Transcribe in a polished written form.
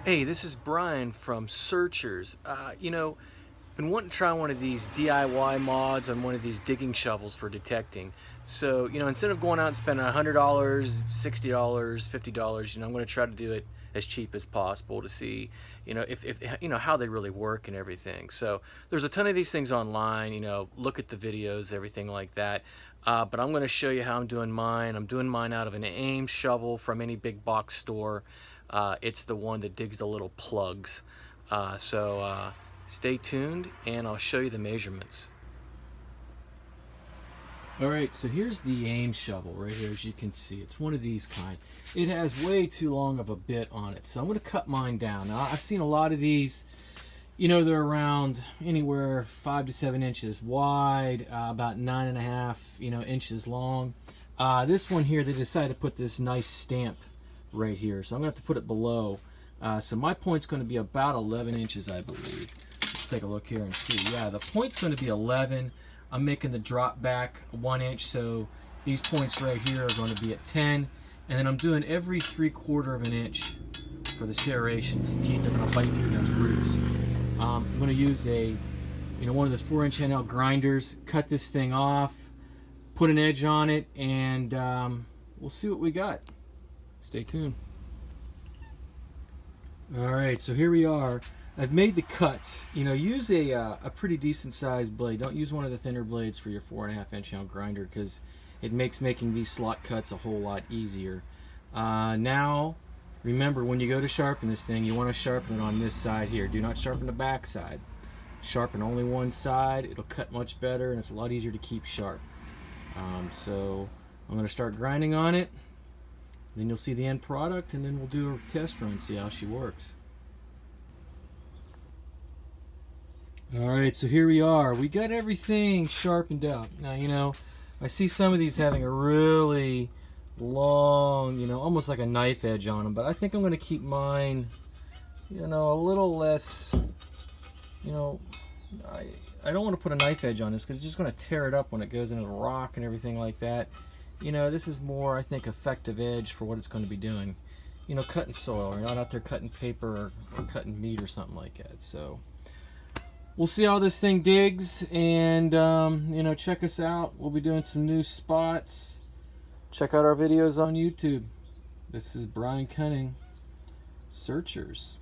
Hey, this is Brian from Searchers. Been wanting to try one of these DIY mods on one of these digging shovels for detecting. So, instead of going out and spending $100, $60, $50, I'm going to try to do it as cheap as possible to see, if how they really work and everything. So, there's a ton of these things online. Look at the videos, everything like that. But I'm going to show you how I'm doing mine. I'm doing mine out of an Ames shovel from any big box store. It's the one that digs the little plugs. So stay tuned and I'll show you the measurements. Alright, so here's the Ames shovel right here. As you can see, it's one of these kind. It has way too long of a bit on it, so I'm going to cut mine down. Now, I've seen a lot of these, they're around anywhere 5 to 7 inches wide, about 9.5 inches long. This one here, they decided to put this nice stamp right here, so I'm going to have to put it below. So my point's going to be about 11 inches, I believe. Let's take a look here and see. Yeah, the point's going to be 11. I'm making the drop back 1 inch, so these points right here are going to be at 10. And then I'm doing every 3/4 of an inch for the serrations. The teeth are going to bite through those roots. I'm going to use one of those 4-inch handheld grinders, cut this thing off, put an edge on it, and we'll see what we got. Stay tuned. Alright, so here we are. I've made the cuts. Use a pretty decent sized blade. Don't use one of the thinner blades for your 4.5-inch handheld grinder because it makes making these slot cuts a whole lot easier. Now, remember, when you go to sharpen this thing, you want to sharpen it on this side here. Do not sharpen the back side. Sharpen only one side. It'll cut much better and it's a lot easier to keep sharp. So I'm going to start grinding on it. Then you'll see the end product, and then we'll do a test run, see how she works. Alright, so here we are. We got everything sharpened up. Now, I see some of these having a really long, almost like a knife edge on them, but I think I'm going to keep mine, a little less, I don't want to put a knife edge on this because it's just going to tear it up when it goes into the rock and everything like that. This is more, I think, effective edge for what it's going to be doing. Cutting soil. We're not out there cutting paper or cutting meat or something like that. So we'll see how this thing digs, and check us out. We'll be doing some new spots. Check out our videos on YouTube. This is Brian Cunning, Searchers.